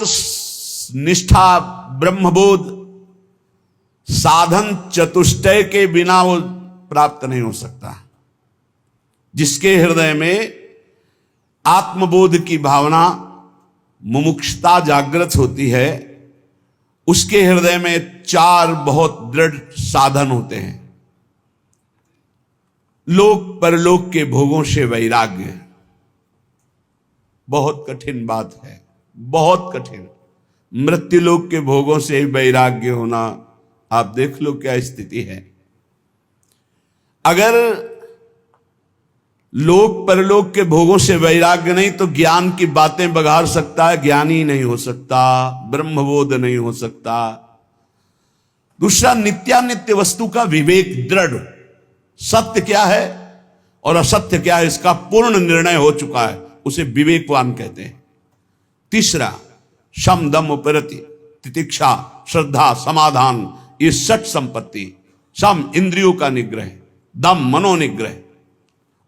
निष्ठा ब्रह्मबोध साधन चतुष्टय के बिना वो प्राप्त नहीं हो सकता। जिसके हृदय में आत्मबोध की भावना मुमुक्षुता जागृत होती है, उसके हृदय में 4 बहुत दृढ़ साधन होते हैं। लोक परलोक के भोगों से वैराग्य, बहुत कठिन बात है, बहुत कठिन। मृत्युलोक के भोगों से ही वैराग्य होना, आप देख लो क्या स्थिति है। अगर लोक परलोक के भोगों से वैराग्य नहीं तो ज्ञान की बातें बघार सकता है, ज्ञानी नहीं हो सकता, ब्रह्मबोध नहीं हो सकता। दूसरा, नित्यानित्य वस्तु का विवेक दृढ़, सत्य क्या है और असत्य क्या है इसका पूर्ण निर्णय हो चुका है, उसे विवेकवान कहते हैं। तीसरा, शम दम उपरति, तितिक्षा, श्रद्धा, समाधान, ये 6 संपत्ति। शम इंद्रियों का निग्रह, दम मनोनिग्रह,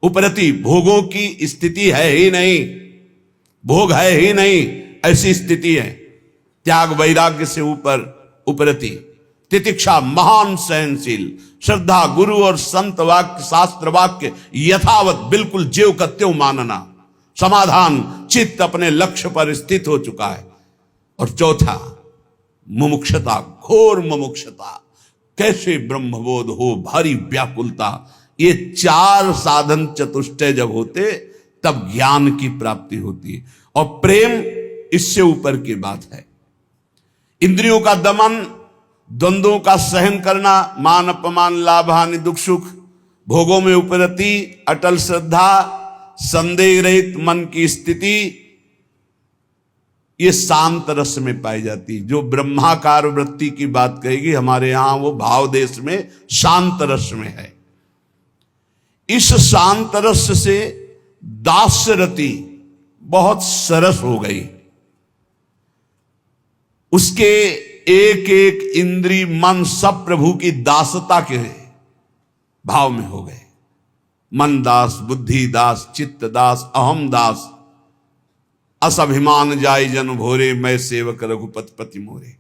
उपरति भोगों की स्थिति है ही नहीं, भोग है ही नहीं, ऐसी स्थिति है, त्याग वैराग्य से ऊपर उपरति। तितिक्षा महान सहनशील, श्रद्धा गुरु और संत वाक्य शास्त्र वाक्य यथावत बिल्कुल ज्यों का त्यों मानना, समाधान चित्त अपने लक्ष्य पर स्थित हो चुका है। और चौथा, मुमुक्षता, घोर मुमुक्षता, कैसे ब्रह्मबोध हो, भारी व्याकुलता। ये 4 साधन चतुष्टय जब होते तब ज्ञान की प्राप्ति होती है। और प्रेम इससे ऊपर की बात है। इंद्रियों का दमन, द्वंद्वों का सहन करना, मान अपमान लाभ हानि दुख सुख, भोगों में उपरति, अटल श्रद्धा, संदेह रहित मन की स्थिति, ये शांत रस में पाई जाती। जो ब्रह्माकार वृत्ति की बात कहेगी हमारे यहां, वो भाव देश में शांत रस में है। इस शांत रस से दास्यरति बहुत सरस हो गई, उसके एक एक इंद्री मन सब प्रभु की दासता के भाव में हो गए। मन दास, बुद्धि दास, चित्त दास, अहम दास, असभिमान जाय जन भोरे, मैं सेवक रघुपति पति मोरे,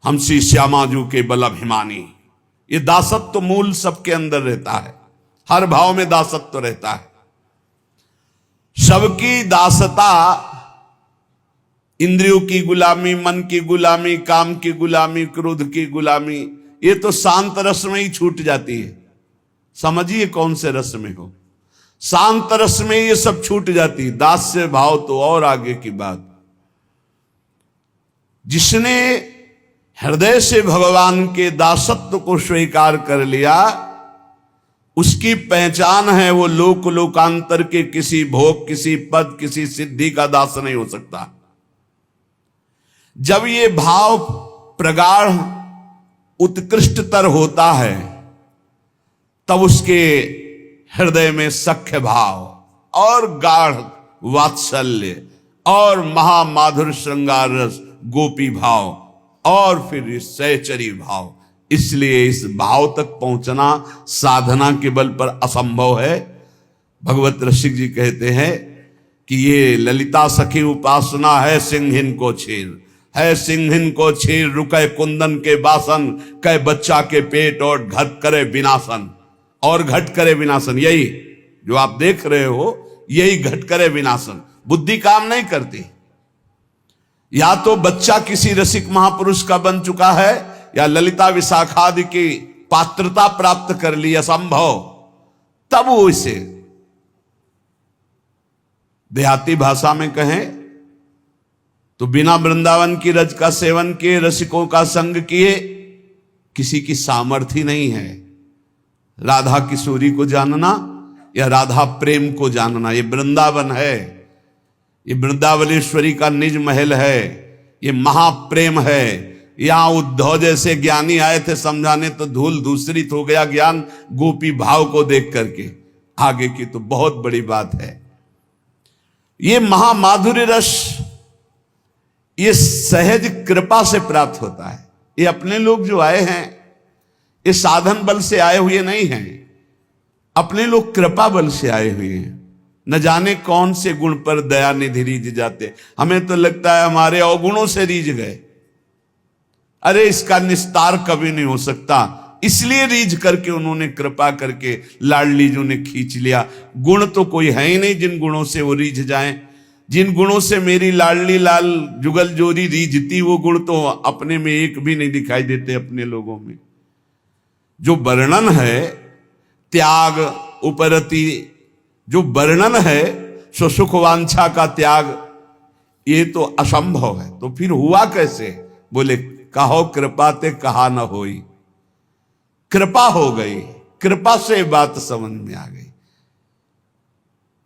हम श्री श्यामाजू के बल अभिमानी। ये दासत्व मूल सबके अंदर रहता है, हर भाव में दासत्व रहता है। सबकी दासता, इंद्रियों की गुलामी, मन की गुलामी, काम की गुलामी, क्रोध की गुलामी, ये तो शांत रस में ही छूट जाती है। समझिए कौन से रस में हो, शांत रस में ये सब छूट जाती। दास्य भाव तो और आगे की बात। जिसने हृदय से भगवान के दासत्व को स्वीकार कर लिया, उसकी पहचान है वो लोक लोकांतर के किसी भोग, किसी पद, किसी सिद्धि का दास नहीं हो सकता। जब ये भाव प्रगाढ़ उत्कृष्टतर होता है तब उसके हृदय में सख्य भाव और गाढ़ वात्सल्य और महामाधुर श्रृंगार रस, गोपी भाव और फिर सहचरी भाव। इसलिए इस भाव तक पहुंचना साधना के बल पर असंभव है। भगवत रसिक जी कहते हैं कि ये ललिता सखी उपासना है सिंहिन को छीर, है सिंहिन को छीर, रुके कुंदन के बासन, कै बच्चा के पेट और घट करे विनाशन, और घट करे विनाशन। यही जो आप देख रहे हो, यही घट करे विनाशन। बुद्धि काम नहीं करती। या तो बच्चा किसी रसिक महापुरुष का बन चुका है या ललिता विशाखादि की पात्रता प्राप्त कर ली, असंभव, तब वो इसे देहाती भाषा में कहें तो बिना वृंदावन की रज का सेवन किए, रसिकों का संग किए, किसी की सामर्थ्य नहीं है राधा किशोरी को जानना या राधा प्रेम को जानना। ये वृंदावन है, ये वृंदावनेश्वरी का निज महल है, ये महाप्रेम है। यहां उद्धव जैसे ज्ञानी आए थे समझाने तो धूल दूसरित हो गया ज्ञान गोपी भाव को देख करके। आगे की तो बहुत बड़ी बात है। ये महामाधुर्य रस ये सहज कृपा से प्राप्त होता है। ये अपने लोग जो आए हैं ये साधन बल से आए हुए नहीं हैं, अपने लोग कृपा बल से आए हुए हैं। न जाने कौन से गुण पर दया निधि रीझ जाते। हमें तो लगता है हमारे अवगुणों से रीझ गए। अरे इसका निस्तार कभी नहीं हो सकता, इसलिए रीझ करके उन्होंने कृपा करके लाडली जी ने खींच लिया। गुण तो कोई है ही नहीं जिन गुणों से वो रीझ जाए। जिन गुणों से मेरी लाडली लाल जुगल जोरी रीझती, वो गुण तो अपने में एक भी नहीं दिखाई देते अपने लोगों में। जो वर्णन है त्याग उपरति, जो वर्णन है सो सुख वांछा का त्याग, ये तो असंभव है। तो फिर हुआ कैसे? बोले कहो कृपा ते कहा न होई। कृपा हो गई, कृपा से बात समझ में आ गई।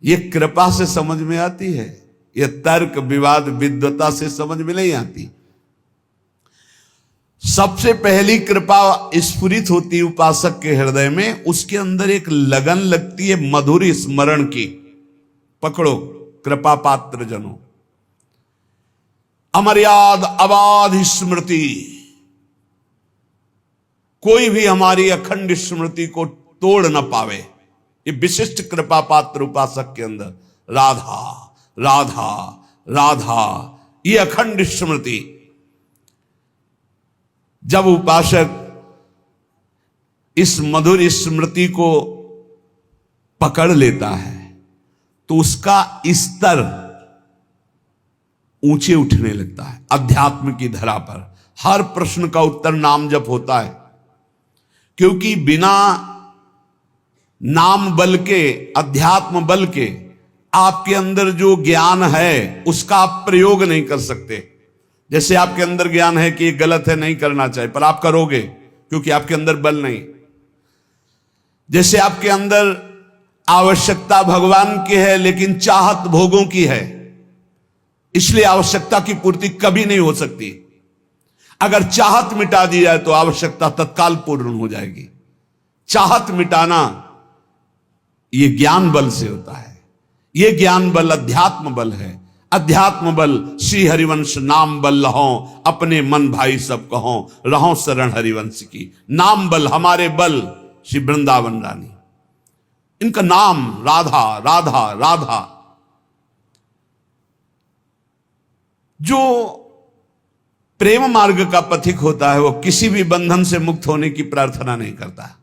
ये कृपा से समझ में आती है, ये तर्क विवाद विद्वता से समझ में नहीं आती। सबसे पहली कृपा स्फुरित होती उपासक के हृदय में, उसके अंदर एक लगन लगती है मधुर स्मरण की। पकड़ो कृपा पात्र जनों, अमर्याद अबाध स्मृति। कोई भी हमारी अखंड स्मृति को तोड़ न पावे, ये विशिष्ट कृपा पात्र उपासक के अंदर राधा राधा राधा, ये अखंड स्मृति। जब उपासक इस मधुर स्मृति को पकड़ लेता है तो उसका स्तर ऊंचे उठने लगता है अध्यात्म की धरा पर। हर प्रश्न का उत्तर नाम जप होता है, क्योंकि बिना नाम बल के, अध्यात्म बल के आपके अंदर जो ज्ञान है उसका आप प्रयोग नहीं कर सकते। जैसे आपके अंदर ज्ञान है कि ये गलत है, नहीं करना चाहिए, पर आप करोगे क्योंकि आपके अंदर बल नहीं। जैसे आपके अंदर आवश्यकता भगवान की है लेकिन चाहत भोगों की है, इसलिए आवश्यकता की पूर्ति कभी नहीं हो सकती। अगर चाहत मिटा दी जाए तो आवश्यकता तत्काल पूर्ण हो जाएगी। चाहत मिटाना ये ज्ञान बल से होता है। ये ज्ञान बल अध्यात्म बल है। अध्यात्म बल श्री हरिवंश नाम बल लहो, अपने मन भाई सब कहो, रहो शरण हरिवंश की। नाम बल हमारे बल श्री वृंदावन रानी, इनका नाम राधा राधा राधा। जो प्रेम मार्ग का पथिक होता है वो किसी भी बंधन से मुक्त होने की प्रार्थना नहीं करता।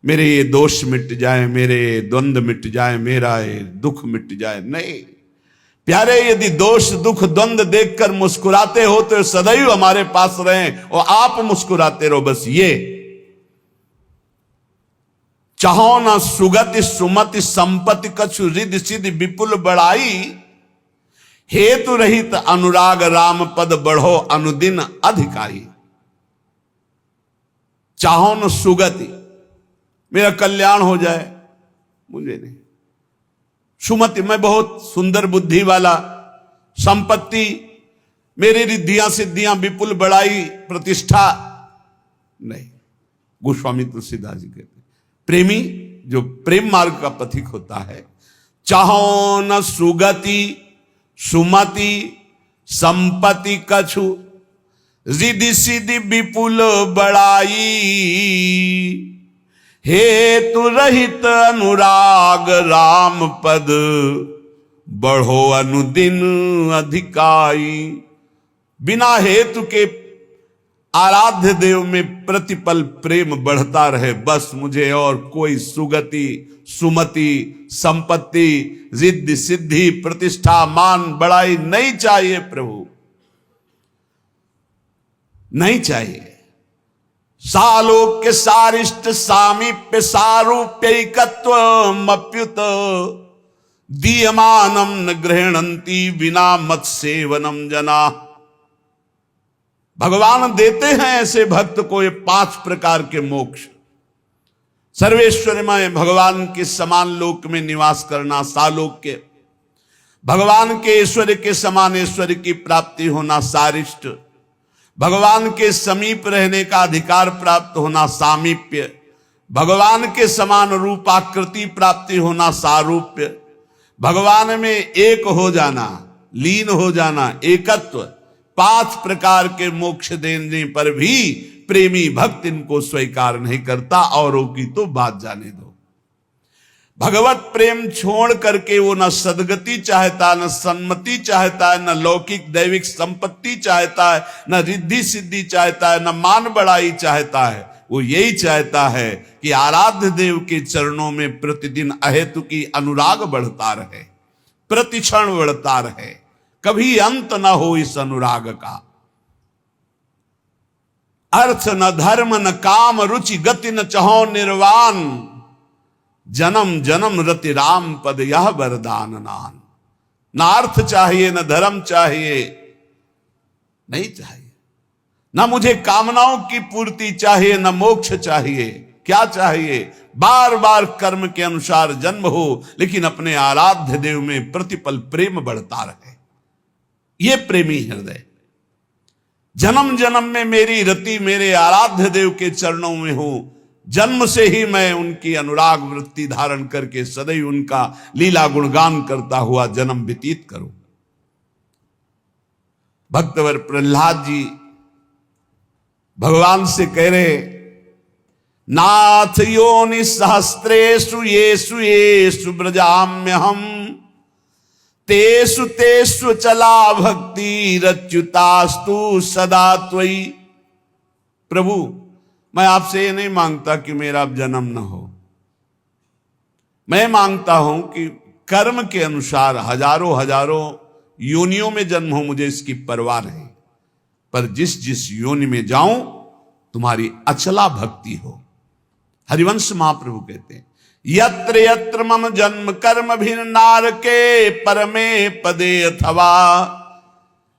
मेरे ये दोष मिट जाए, मेरे द्वंद्व मिट जाए, मेरा ये दुख मिट जाए, नहीं प्यारे। यदि दोष दुख द्वंद्व देखकर मुस्कुराते हो तो सदैव हमारे पास रहें और आप मुस्कुराते रहो। बस ये चाहो न सुगति सुमति संपत्ति कछु रिद्धि सिद्धि विपुल बढ़ाई, हेतु रहित अनुराग राम पद बढ़ो अनुदिन अधिकाई। चाहो न सुगति, मेरा कल्याण हो जाए, मुझे नहीं। सुमति, मैं बहुत सुंदर बुद्धि वाला, संपत्ति, मेरी रिद्धियां सिद्धियां विपुल बढ़ाई, प्रतिष्ठा नहीं। गोस्वामी तुलसीदास जी कहते प्रेमी जो प्रेम मार्ग का पथिक होता है, चाहो न सुगति सुमति संपत्ति कछु रिद्धि सिद्धि विपुल बढ़ाई, हेतु रहित अनुराग राम पद बढ़ो अनुदिन अधिकाई। बिना हेतु के आराध्य देव में प्रतिपल प्रेम बढ़ता रहे, बस मुझे और कोई सुगति सुमति संपत्ति रिद्धि सिद्धि प्रतिष्ठा मान बढ़ाई नहीं चाहिए प्रभु, नहीं चाहिए। सालोक्य सारिष्ट सामीप्य सारूप्यैकत्व मप्युत दीयमानम न गृहणंती बिना मत सेवनम जना। भगवान देते हैं ऐसे भक्त को ये 5 प्रकार के मोक्ष। सर्वेश्वरमय भगवान के समान लोक में निवास करना सालोक्य, भगवान के ऐश्वर्य के समान ऐश्वर्य की प्राप्ति होना सारिष्ट, भगवान के समीप रहने का अधिकार प्राप्त होना सामीप्य, भगवान के समान रूपाकृति प्राप्ति होना सारूप्य, भगवान में एक हो जाना, लीन हो जाना, एकत्व। 5 प्रकार के मोक्ष देने पर भी प्रेमी भक्त इनको स्वीकार नहीं करता, औरों की तो बात जाने दो। भगवत प्रेम छोड़ करके वो न सदगति चाहता, न सन्मति चाहता है, न लौकिक दैविक संपत्ति चाहता है, न रिद्धि सिद्धि चाहता है, न मान बढ़ाई चाहता है। वो यही चाहता है कि आराध्य देव के चरणों में प्रतिदिन अहेतु की अनुराग बढ़ता रहे, प्रतिक्षण बढ़ता रहे, कभी अंत न हो इस अनुराग का। अर्थ न धर्म न काम रुचि गति न चहो निर्वाण, जन्म जन्म रति राम पद यह वरदान नान। न अर्थ चाहिए, न धर्म चाहिए, नहीं चाहिए, न मुझे कामनाओं की पूर्ति चाहिए, न मोक्ष चाहिए। क्या चाहिए? बार बार कर्म के अनुसार जन्म हो, लेकिन अपने आराध्य देव में प्रतिपल प्रेम बढ़ता रहे। ये प्रेमी हृदय जन्म जन्म में मेरी रति मेरे आराध्य देव के चरणों में हो, जन्म से ही मैं उनकी अनुराग वृत्ति धारण करके सदैव उनका लीला गुणगान करता हुआ जन्म व्यतीत करूं। भक्तवर प्रहलाद जी भगवान से कह रहे, नाथ योनि सहस्त्रेषु येषु येषु ब्रजाम्यहम् तेषु तेषु चला भक्ति रच्युतास्तु सदा त्वयि। प्रभु, मैं आपसे ये नहीं मांगता कि मेरा अब जन्म न हो, मैं मांगता हूं कि कर्म के अनुसार हजारों हजारों योनियों में जन्म हो, मुझे इसकी परवाह नहीं, पर जिस जिस योनि में जाऊं तुम्हारी अचला भक्ति हो। हरिवंश महाप्रभु कहते हैं, यत्र यत्र मम जन्म कर्म भिन्नार के परमे पदे अथवा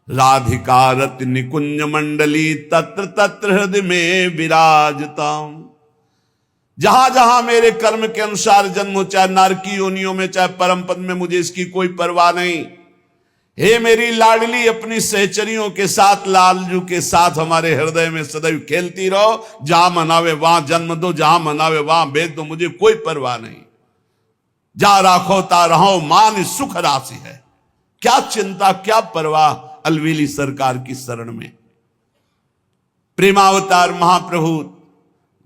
राधिका रति निकुंज मंडली तत्र तत्र हृदय में विराजता। जहां जहां मेरे कर्म के अनुसार जन्म हो, चाहे नारकी योनियों में चाहे परम पद में, मुझे इसकी कोई परवाह नहीं। हे मेरी लाडली, अपनी सहचरियों के साथ, लालजू के साथ हमारे हृदय में सदैव खेलती रहो। जहां मनावे वहां जन्म दो, जहां मनावे वहां भेज दो, मुझे कोई परवाह नहीं। जा राखो ता रहो, मान सुख राशि है। क्या चिंता, क्या परवाह अलवेली सरकार की शरण में। प्रेमावतार महाप्रभु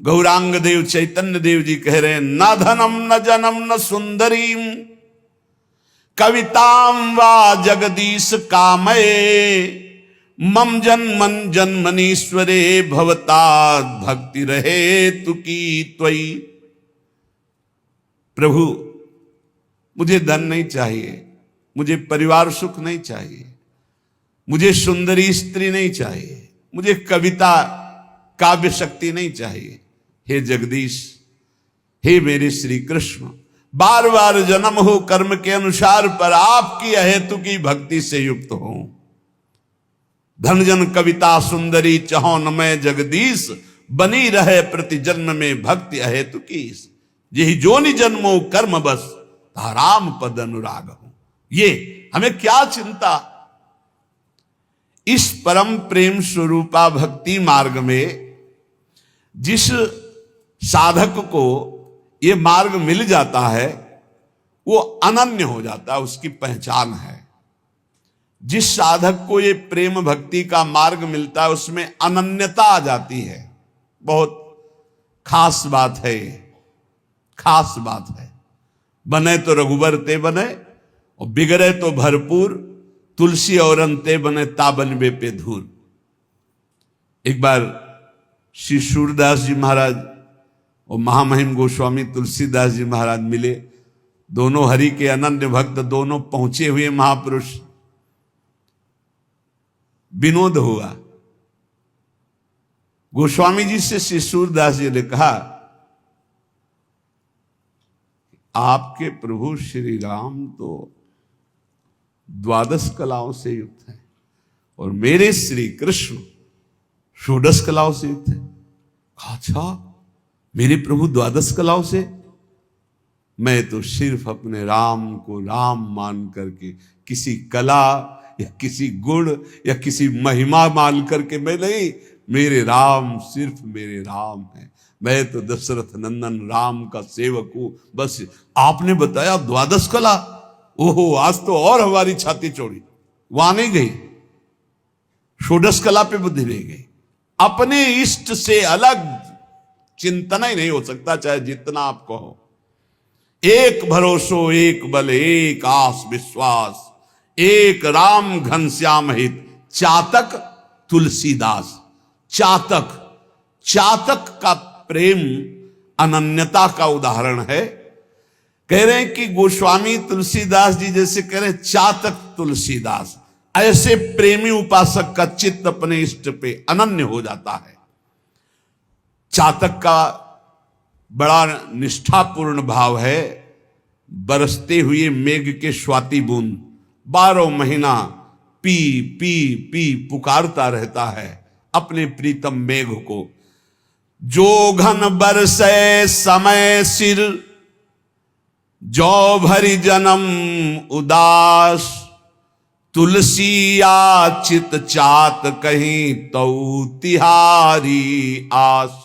गौरांग देव चैतन्य देव जी कह रहे हैं, न धनम न जनम न सुंदरीम कविताम वा जगदीश कामये मम जन्मन जन्मनीश्वरे भवता भक्ति रहे तुकी त्वयि। प्रभु, मुझे धन नहीं चाहिए, मुझे परिवार सुख नहीं चाहिए, मुझे सुंदरी स्त्री नहीं चाहिए, मुझे कविता काव्य शक्ति नहीं चाहिए। हे जगदीश, हे मेरे श्री कृष्ण, बार बार जन्म हो कर्म के अनुसार, पर आपकी अहेतु की भक्ति से युक्त हो। धन जन कविता सुंदरी चहो न मैं जगदीश, बनी रहे प्रति जन्म में भक्ति अहेतु की। यही जोनि जन्मो कर्म बस, राम पद अनुराग हो। ये हमें क्या चिंता। इस परम प्रेम स्वरूपा भक्ति मार्ग में जिस साधक को ये मार्ग मिल जाता है, वो अनन्य हो जाता है, उसकी पहचान है। जिस साधक को ये प्रेम भक्ति का मार्ग मिलता है, उसमें अनन्यता आ जाती है। बहुत खास बात है, खास बात है। बने तो रघुबर ते बने, और बिगड़े तो भरपूर, तुलसी और अंते बने ताबनबे पे धूल। एक बार श्री सूरदास जी महाराज और महामहिम गोस्वामी तुलसीदास जी महाराज मिले। दोनों हरि के अनन्य भक्त, दोनों पहुंचे हुए महापुरुष। विनोद हुआ। गोस्वामी जी से श्री सूरदास जी ने कहा, आपके प्रभु श्री राम तो द्वादश कलाओं से युक्त है और मेरे श्री कृष्ण षोडश कलाओं से युक्त है। अच्छा, मेरे प्रभु द्वादश कलाओं से? मैं तो सिर्फ अपने राम को राम मान करके, किसी कला या किसी गुण या किसी महिमा मान करके मैं नहीं, मेरे राम सिर्फ मेरे राम है। मैं तो दशरथ नंदन राम का सेवक हूं। बस आपने बताया द्वादश कला, ओहो, आज तो और हमारी छाती चौड़ी। वहां नहीं गई, षोडश कला पे बुद्धि नहीं गई। अपने इष्ट से अलग चिंतन ही नहीं हो सकता, चाहे जितना आप कहो। एक भरोसो एक बल एक आस विश्वास, एक राम घनश्याम हित, चातक तुलसीदास। चातक, चातक का प्रेम अनन्यता का उदाहरण है। कह रहे हैं कि गोस्वामी तुलसीदास जी जैसे कह रहे हैं चातक तुलसीदास, ऐसे प्रेमी उपासक का चित्त अपने इष्ट पे अनन्य हो जाता है। चातक का बड़ा निष्ठापूर्ण भाव है। बरसते हुए मेघ के स्वाति बूंद 12 महीना पी पी पी पुकारता रहता है अपने प्रीतम मेघ को। जो घन बरसे समय सिर, जो भरी जन्म उदास, तुलसी याचित चात कहीं तौ तिहारी आस।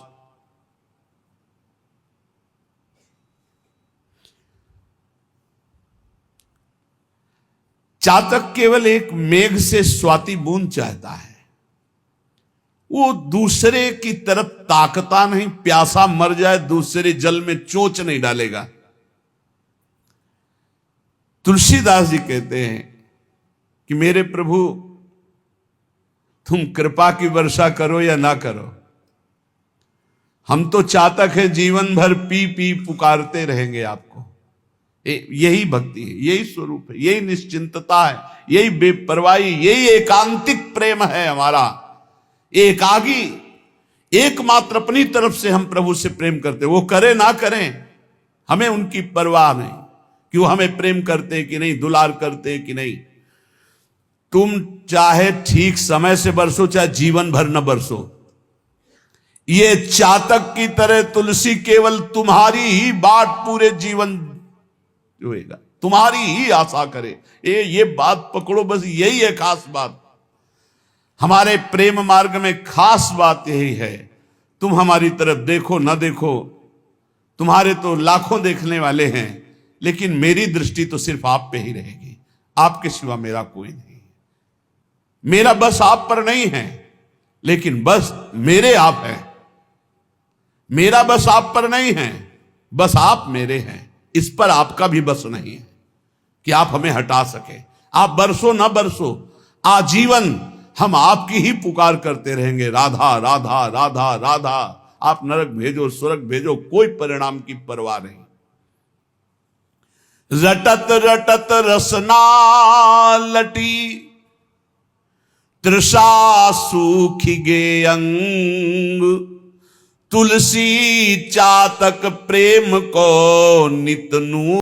चातक केवल एक मेघ से स्वाति बूंद चाहता है, वो दूसरे की तरफ ताकता नहीं। प्यासा मर जाए दूसरे जल में चोंच नहीं डालेगा। तुलसीदास जी कहते हैं कि मेरे प्रभु तुम कृपा की वर्षा करो या ना करो, हम तो चातक है, जीवन भर पी पी पुकारते रहेंगे आपको। यही भक्ति है, यही स्वरूप है, यही निश्चिंतता है, यही बेपरवाही, यही एकांतिक प्रेम है हमारा। एकागी, एकमात्र अपनी तरफ से हम प्रभु से प्रेम करते, वो करे ना करें हमें उनकी परवाह नहीं कि वो हमें प्रेम करते कि नहीं, दुलार करते कि नहीं। तुम चाहे ठीक समय से बरसो, चाहे जीवन भर न बरसो, ये चातक की तरह तुलसी केवल तुम्हारी ही बाट पूरे जीवन जोएगा, तुम्हारी ही आशा करे। ये बात पकड़ो, बस यही है खास बात। हमारे प्रेम मार्ग में खास बात यही है। तुम हमारी तरफ देखो ना देखो, तुम्हारे तो लाखों देखने वाले हैं, लेकिन मेरी दृष्टि तो सिर्फ आप पे ही रहेगी। आपके सिवा मेरा कोई नहीं। मेरा बस आप पर नहीं है, लेकिन बस मेरे आप हैं। मेरा बस आप पर नहीं है, बस आप मेरे हैं। इस पर आपका भी बस नहीं है कि आप हमें हटा सके। आप बरसो ना बरसो, आजीवन हम आपकी ही पुकार करते रहेंगे, राधा राधा राधा राधा। आप नरक भेजो स्वर्ग भेजो, कोई परिणाम की परवाह नहीं। रटत रटत रसना लटी, तृषा सूखी गे अंग, तुलसी चातक प्रेम को नित नून